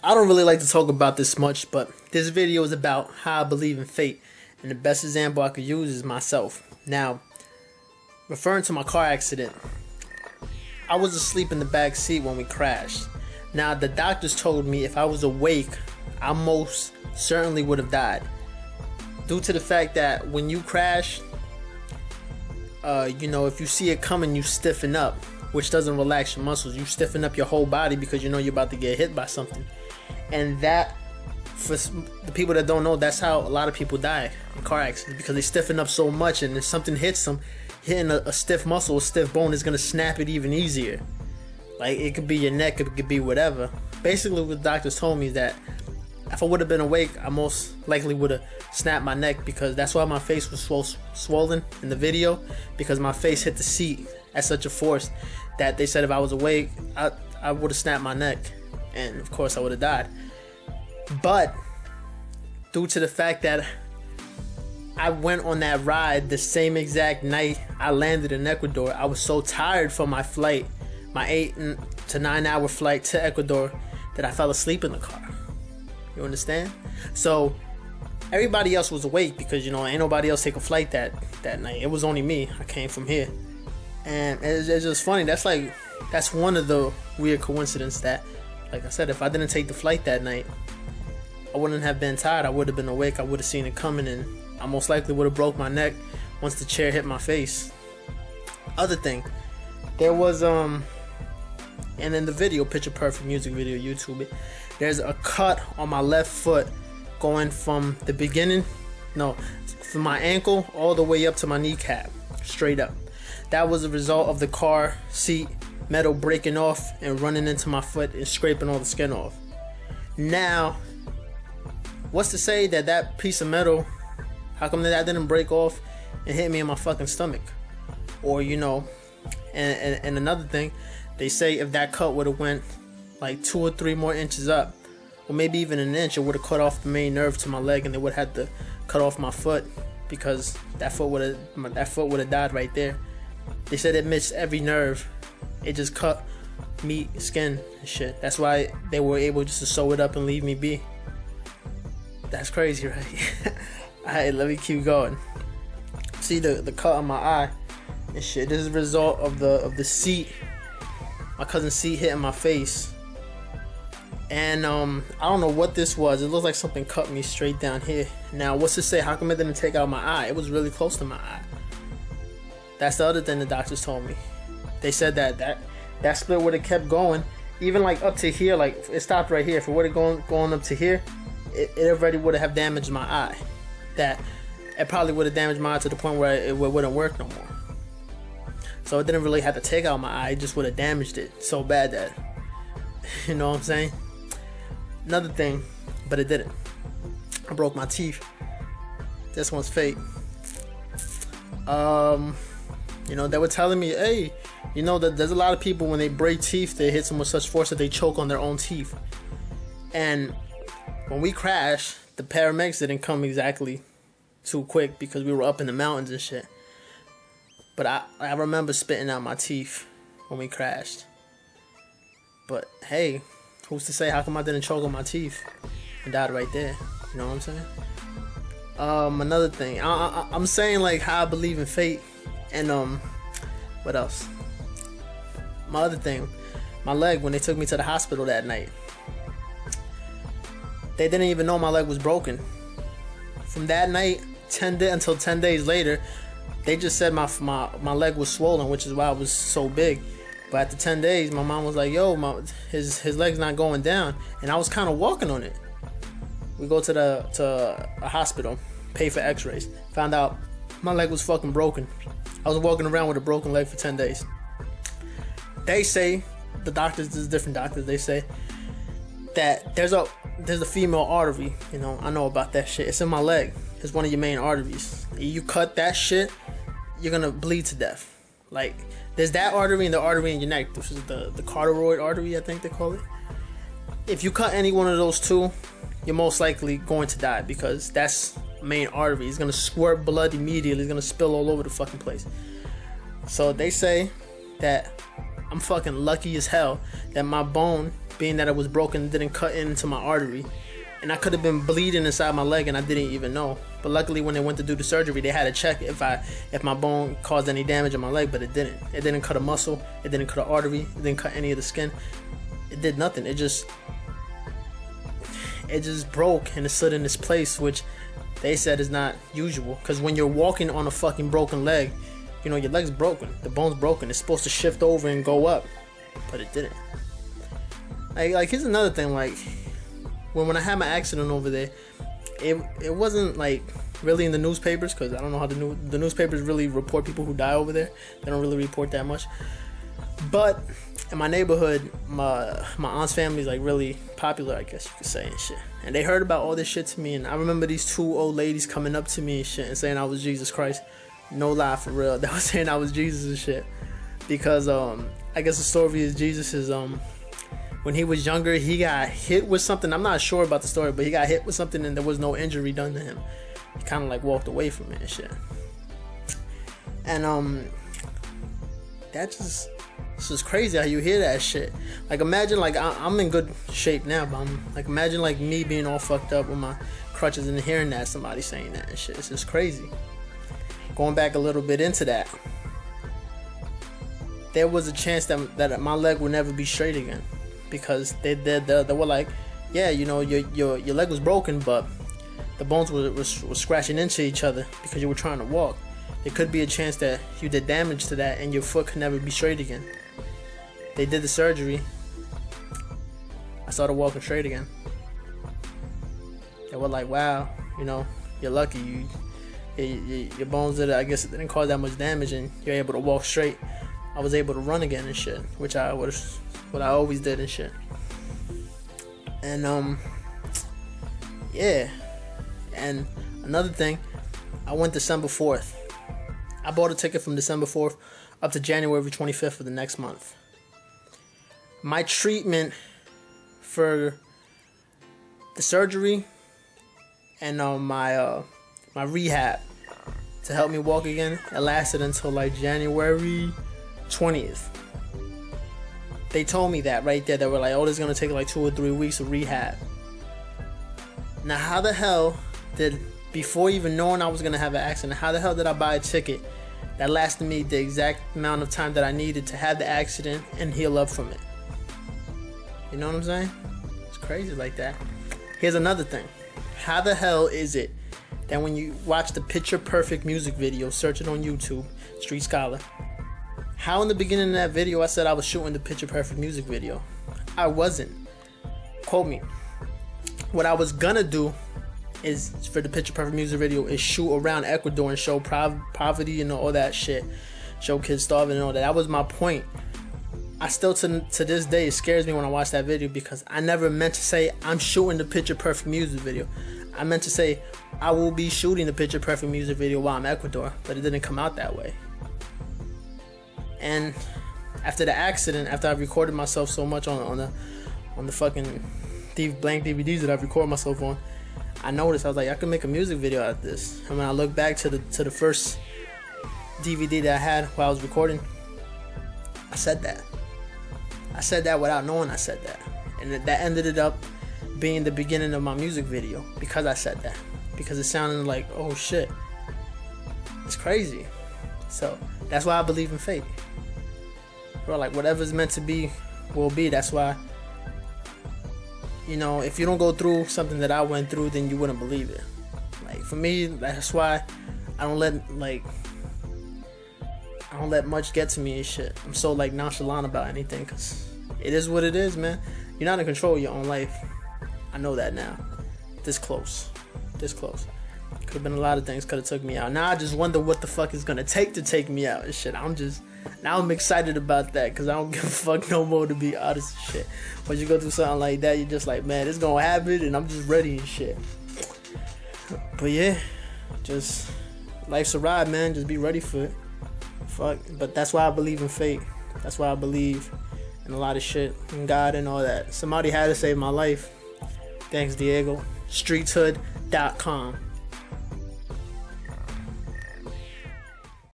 I don't really like to talk about this much, but this video is about how I believe in fate, and the best example I could use is myself. Now, referring to my car accident, I was asleep in the back seat when we crashed. Now, the doctors told me if I was awake, I most certainly would have died, due to the fact that when you crash, if you see it coming, you stiffen up, which doesn't relax your muscles. You stiffen up your whole body because you know you're about to get hit by something. And that, for the people that don't know, that's how a lot of people die in car accidents, because they stiffen up so much, and if something hits them, hitting a stiff muscle, a stiff bone is going to snap it even easier. Like, it could be your neck, it could be whatever. Basically, what the doctors told me is that if I would have been awake, I most likely would have snapped my neck, because that's why my face was swollen in the video, because my face hit the seat at such a force that they said if I was awake, I would have snapped my neck, and of course I would have died. But due to the fact that I went on that ride the same exact night I landed in Ecuador, I was so tired from my flight, my 8 to 9 hour flight to Ecuador, that I fell asleep in the car. You understand? So everybody else was awake because, ain't nobody else take a flight that night. It was only me. I came from here. And it's just funny. That's one of the weird coincidences that, like I said, if I didn't take the flight that night, I wouldn't have been tired. I would have been awake. I would have seen it coming, and I most likely would have broke my neck once the chair hit my face. Other thing, there was and in the video, Picture Perfect music video, YouTube it, there's a cut on my left foot going from the beginning, from my ankle all the way up to my kneecap, straight up. That was a result of the car seat metal breaking off and running into my foot and scraping all the skin off. Now, what's to say that piece of metal, how come that didn't break off and hit me in my fucking stomach? Or, and another thing, they say if that cut would have went like 2 or 3 more inches up, or maybe even an inch, it would have cut off the main nerve to my leg, and they would have had to cut off my foot, because that foot would have died right there. They said it missed every nerve. It just cut meat, skin, and shit. That's why they were able just to sew it up and leave me be. That's crazy, right? Alright, let me keep going. See the cut on my eye and shit. This is a result of the seat, my cousin's seat hitting my face. And I don't know what this was. It looked like something cut me straight down here. Now, what's to say? How come it didn't take out my eye? It was really close to my eye. That's the other thing the doctors told me. They said that split would have kept going, even like up to here. Like, it stopped right here. If it would have gone up to here, it already would have damaged my eye. That it probably would have damaged my eye to the point where it wouldn't work no more. So it didn't really have to take out my eye. It just would have damaged it so bad that, you know what I'm saying? Another thing, but it didn't. I broke my teeth. This one's fake. They were telling me, hey, that there's a lot of people when they break teeth, they hit them with such force that they choke on their own teeth. And when we crashed, the paramedics didn't come exactly too quick because we were up in the mountains and shit. But I remember spitting out my teeth when we crashed. But hey, who's to say? How come I didn't choke on my teeth and died right there? You know what I'm saying? Another thing, I'm saying like how I believe in fate, and what else? My other thing, my leg, when they took me to the hospital that night, they didn't even know my leg was broken. From that night until 10 days later, they just said my leg was swollen, which is why it was so big. But after 10 days, my mom was like, yo, his leg's not going down. And I was kind of walking on it. We go to a hospital, pay for x-rays. Found out my leg was fucking broken. I was walking around with a broken leg for 10 days. They say, the doctors, there's different doctors, they say that there's a female artery. I know about that shit. It's in my leg. It's one of your main arteries. You cut that shit, you're gonna bleed to death. Like, there's that artery and the artery in your neck, which is the carotid artery, I think they call it. If you cut any one of those two, you're most likely going to die, because that's main artery. It's gonna squirt blood immediately. It's gonna spill all over the fucking place. So they say that I'm fucking lucky as hell that my bone, being that it was broken, didn't cut into my artery. And I could have been bleeding inside my leg and I didn't even know. But luckily when they went to do the surgery, they had to check if my bone caused any damage in my leg, but it didn't. It didn't cut a muscle, it didn't cut an artery, it didn't cut any of the skin. It did nothing. It just broke and it stood in this place, which they said is not usual. Because when you're walking on a fucking broken leg, you know, your leg's broken, the bone's broken. It's supposed to shift over and go up, but it didn't. Like here's another thing, like, when I had my accident over there, it wasn't like really in the newspapers, because I don't know how the newspapers really report people who die over there. They don't really report that much. But in my neighborhood, my aunt's family is like really popular, I guess you could say, and shit. And they heard about all this shit to me, and I remember these two old ladies coming up to me and shit and saying I was Jesus Christ. No lie, for real. They were saying I was Jesus and shit. Because I guess the story is Jesus is when he was younger, he got hit with something. I'm not sure about the story, but he got hit with something and there was no injury done to him. He kind of like walked away from it and shit. And this is crazy how you hear that shit. Like, imagine, like, I'm in good shape now, but imagine like me being all fucked up with my crutches and hearing that, somebody saying that and shit. It's just crazy. Going back a little bit into that, there was a chance that my leg would never be straight again, because they were like, yeah, you know, your leg was broken, but the bones were scratching into each other because you were trying to walk. There could be a chance that you did damage to that and your foot could never be straight again. They did the surgery. I started walking straight again. They were like, wow, you know, you're lucky. Your bones I guess it didn't cause that much damage and you're able to walk straight. I was able to run again and shit, which what I always did and shit. And yeah. And another thing, I went December 4th. I bought a ticket from December 4th up to January 25th of the next month. My treatment for the surgery and my rehab to help me walk again, it lasted until like January 20th. They told me that right there. They were like, oh, this is going to take like 2 or 3 weeks of rehab. Now, how the hell before even knowing I was going to have an accident, how the hell did I buy a ticket that lasted me the exact amount of time that I needed to have the accident and heal up from it? You know what I'm saying? It's crazy like that. Here's another thing. How the hell is it that when you watch the Picture Perfect music video, search it on YouTube, Street Scholar, how in the beginning of that video I said I was shooting the Picture Perfect music video? I wasn't. Quote me. What I was gonna do is, for the Picture Perfect music video, is shoot around Ecuador and show poverty and all that shit. Show kids starving and all that. That was my point. I still, to this day, it scares me when I watch that video, because I never meant to say I'm shooting the Picture Perfect music video. I meant to say I will be shooting the Picture Perfect music video while I'm in Ecuador, but it didn't come out that way. And after the accident, after I recorded myself so much on the fucking blank DVDs that I've recorded myself on, I noticed, I was like, I could make a music video out of this. And when I look back to the first DVD that I had while I was recording, I said that. I said that without knowing I said that. And that ended up being the beginning of my music video, because I said that. Because it sounded like, oh shit, it's crazy. So that's why I believe in fate. Bro, like, whatever's meant to be will be. That's why, you know, if you don't go through something that I went through, then you wouldn't believe it. Like, for me, that's why I don't let much get to me and shit. I'm so like nonchalant about anything, because it is what it is, man. You're not in control of your own life. I know that now. This close. Could have been a lot of things could have took me out. Now I just wonder what the fuck is gonna take me out and shit. I'm excited about that, because I don't give a fuck no more, to be honest and shit. When you go through something like that, you're just like, man, it's gonna happen and I'm just ready and shit. But yeah, just life's a ride, man. Just be ready for it. Fuck. But that's why I believe in fate. That's why I believe in a lot of shit, in God and all that. Somebody had to save my life. Thanks, Diego. StreetShood.com.